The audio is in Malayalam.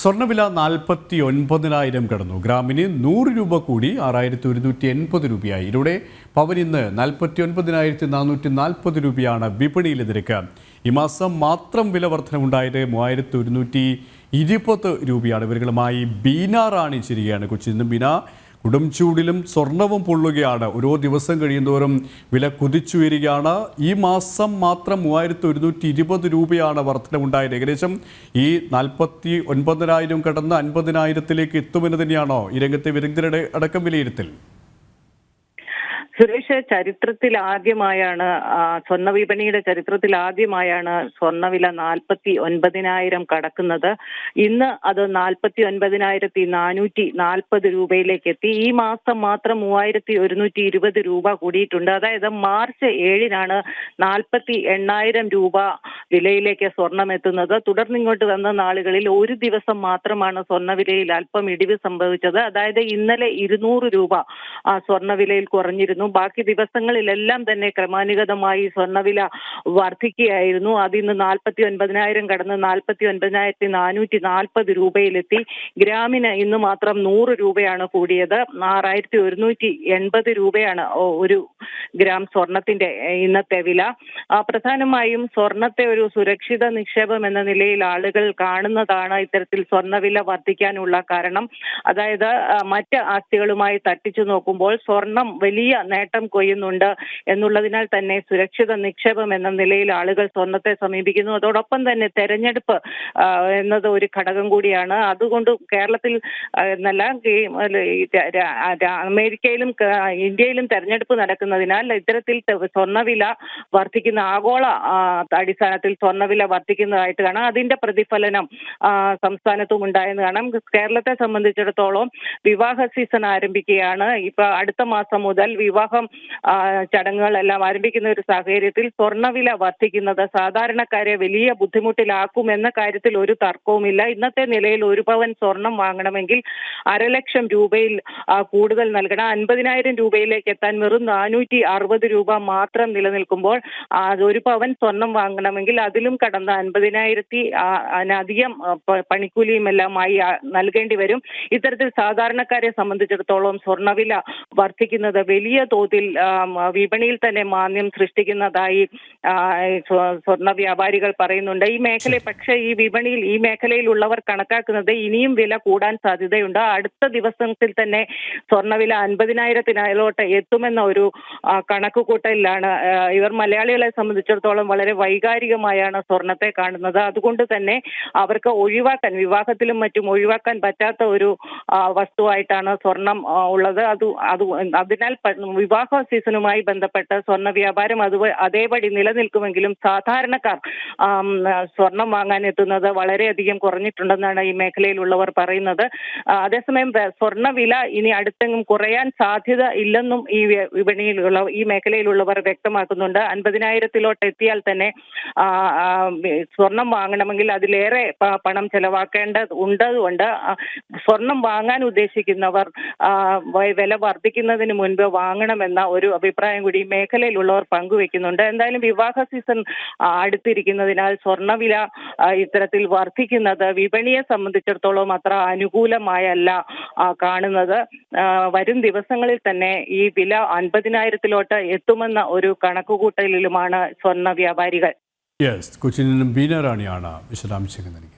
സ്വർണ്ണവില 49,000 കടന്നു. ഗ്രാമിന് 100 രൂപ കൂടി 6,180 രൂപയായി. ഇതോടെ പവൻ ഇന്ന് 49,440 രൂപയാണ് വിപണിയിലെ നിരക്ക്. ഈ മാസം മാത്രം വില വർധനവുണ്ടായത് 3,120 രൂപയാണ്. ഇവരുമായി ബീന റാണി ചേരുകയാണ്. കൊച്ചിയിൽ നിന്ന് ബീന, കൊടും ചൂടിലും സ്വർണവും പൊള്ളുകയാണ്. ഓരോ ദിവസം കഴിയുന്തോറും വില കുതിച്ചുയരുകയാണ്. ഈ മാസം മാത്രം 3,120 രൂപയാണ് വർധനവുണ്ടായത്. ഏകദേശം ഈ 49,000 കടന്ന് 50,000-ലേക്ക് എത്തുമെന്ന് തന്നെയാണോ ഈ രംഗത്തെ വിദഗ്ധരുടെ അടക്കം വിലയിരുത്തൽ? സുരേഷ്, ചരിത്രത്തിൽ ആദ്യമായാണ് സ്വർണ്ണ വിപണിയുടെ ചരിത്രത്തിൽ ആദ്യമായാണ് സ്വർണ്ണവില 49,000 കടക്കുന്നത്. ഇന്ന് അത് 49,440 രൂപയിലേക്ക് എത്തി. ഈ മാസം മാത്രം 3,120 രൂപ കൂടിയിട്ടുണ്ട്. അതായത് മാർച്ച് 7-നാണ് 48,000 രൂപ വിലയിലേക്ക് സ്വർണം എത്തുന്നത്. തുടർന്നിങ്ങോട്ട് വന്ന നാളുകളിൽ ഒരു ദിവസം മാത്രമാണ് സ്വർണ്ണവിലയിൽ അല്പം ഇടിവ് സംഭവിച്ചത്. അതായത് ഇന്നലെ 200 രൂപ സ്വർണ്ണവിലയിൽ കുറഞ്ഞിരുന്നു. ബാക്കി ദിവസങ്ങളിലെല്ലാം തന്നെ ക്രമാനുഗതമായി സ്വർണ്ണവില വർദ്ധിക്കുകയായിരുന്നു. അതിന്ന് 49,000 കടന്ന് 49,440 രൂപയിലെത്തി. ഗ്രാമിന് ഇന്ന് മാത്രം 100 രൂപയാണ് കൂടിയത്. 6,180 രൂപയാണ് ഒരു ഗ്രാം സ്വർണത്തിന്റെ ഇന്നത്തെ വില. പ്രധാനമായും സ്വർണത്തെ ഒരു സുരക്ഷിത നിക്ഷേപം എന്ന നിലയിൽ ആളുകൾ കാണുന്നതാണ് ഇത്തരത്തിൽ സ്വർണ്ണവില വർദ്ധിക്കാനുള്ള കാരണം. അതായത് മറ്റ് ആസ്തികളുമായി തട്ടിച്ചു നോക്കുമ്പോൾ സ്വർണം വലിയ നേട്ടം കൊയ്യുന്നുണ്ട് എന്നുള്ളതിനാൽ തന്നെ സുരക്ഷിത നിക്ഷേപം എന്ന നിലയിൽ ആളുകൾ സ്വർണത്തെ സമീപിക്കുന്നു. അതോടൊപ്പം തന്നെ തെരഞ്ഞെടുപ്പ് എന്നത് ഒരു ഘടകം കൂടിയാണ്. അതുകൊണ്ട് കേരളത്തിൽ എന്നല്ല, അമേരിക്കയിലും ഇന്ത്യയിലും തെരഞ്ഞെടുപ്പ് നടക്കുന്നതിനാൽ ഇത്തരത്തിൽ സ്വർണ്ണവില വർദ്ധിക്കുന്ന ആഗോള അടിസ്ഥാനത്തിൽ സ്വർണ്ണവില വർദ്ധിക്കുന്നതായിട്ട് കാണാം. അതിന്റെ പ്രതിഫലനം സംസ്ഥാനത്തും ഉണ്ടായെന്ന് കാണാം. കേരളത്തെ സംബന്ധിച്ചിടത്തോളം വിവാഹ സീസൺ ആരംഭിക്കുകയാണ്. ഇപ്പൊ അടുത്ത മാസം മുതൽ വിവാഹം ചടങ്ങുകളെല്ലാം ആരംഭിക്കുന്ന ഒരു സാഹചര്യത്തിൽ സ്വർണ്ണവില വർദ്ധിക്കുന്നത് സാധാരണക്കാരെ വലിയ ബുദ്ധിമുട്ടിലാക്കുമെന്ന കാര്യത്തിൽ ഒരു തർക്കവുമില്ല. ഇന്നത്തെ നിലയിൽ ഒരു പവൻ സ്വർണം വാങ്ങണമെങ്കിൽ 1,00,000 രൂപയിൽ കൂടുതൽ നൽകണം. 50,000 രൂപയിലേക്ക് എത്താൻ വെറും 460 രൂപ മാത്രം നിലനിൽക്കുമ്പോൾ ഒരു പവൻ സ്വർണം വാങ്ങണമെങ്കിൽ അതിലും കടന്ന 50,000-അധികം പണിക്കൂലിയും എല്ലാമായി നൽകേണ്ടി വരും. ഇത്തരത്തിൽ സാധാരണക്കാരെ സംബന്ധിച്ചിടത്തോളം സ്വർണ്ണവില വർദ്ധിക്കുന്നത് വലിയ തോതിൽ വിപണിയിൽ തന്നെ മാന്ദ്യം സൃഷ്ടിക്കുന്നതായി സ്വർണ്ണ വ്യാപാരികൾ പറയുന്നുണ്ട്. പക്ഷേ ഈ മേഖലയിലുള്ളവർ കണക്കാക്കുന്നത് ഇനിയും വില കൂടാൻ സാധ്യതയുണ്ട്. അടുത്ത ദിവസത്തിൽ തന്നെ സ്വർണ്ണവില 50,000-ലോട്ട് എത്തുമെന്ന ഒരു കണക്കുകൂട്ടലിലാണ് ഇവർ. മലയാളികളെ സംബന്ധിച്ചിടത്തോളം വളരെ വൈകാരികമായാണ് സ്വർണത്തെ കാണുന്നത്. അതുകൊണ്ട് തന്നെ അവർക്ക് വിവാഹത്തിലും മറ്റും ഒഴിവാക്കാൻ പറ്റാത്ത ഒരു വസ്തുവായിട്ടാണ് സ്വർണം ഉള്ളത്. അതിനാൽ വിവാഹ സീസണുമായി ബന്ധപ്പെട്ട് സ്വർണ്ണ വ്യാപാരം അതേപടി നിലനിൽക്കുമെങ്കിലും സാധാരണക്കാർ സ്വർണം വാങ്ങാൻ എത്തുന്നത് വളരെയധികം കുറഞ്ഞിട്ടുണ്ടെന്നാണ് ഈ മേഖലയിലുള്ളവർ പറയുന്നത്. അതേസമയം സ്വർണ്ണവില ഇനി അടുത്തെങ്ങും കുറയാൻ സാധ്യത ഇല്ലെന്നും ഈ മേഖലയിലുള്ളവർ വ്യക്തമാക്കുന്നുണ്ട്. 50,000-ലോട്ട് എത്തിയാൽ തന്നെ സ്വർണം വാങ്ങണമെങ്കിൽ അതിലേറെ പണം ചെലവാക്കേണ്ടതുണ്ട്. സ്വർണം വാങ്ങാൻ ഉദ്ദേശിക്കുന്നവർ വില വർദ്ധിക്കുന്നതിന് മുൻപ് വാങ്ങണമെന്ന ഒരു അഭിപ്രായം കൂടി മേഖലയിലുള്ളവർ പങ്കുവെക്കുന്നുണ്ട്. എന്തായാലും വിവാഹ സീസൺ അടുത്തിരിക്കുന്നതിനാൽ സ്വർണ്ണവില ഇത്തരത്തിൽ വർദ്ധിക്കുന്നത് വിപണിയെ സംബന്ധിച്ചിടത്തോളം അത്ര അനുകൂലമായല്ല കാണുന്നത്. വരും ദിവസങ്ങളിൽ തന്നെ ഈ വില 50,000-ലോട്ട് എത്തുമെന്ന ഒരു കണക്കുകൂട്ടലിലുമാണ് സ്വർണ്ണ വ്യാപാരികൾ. കൊച്ചിയിൽ നിന്നും ബീന റാണിയാണ് വിശദാംശങ്ങൾ നൽകിയത്.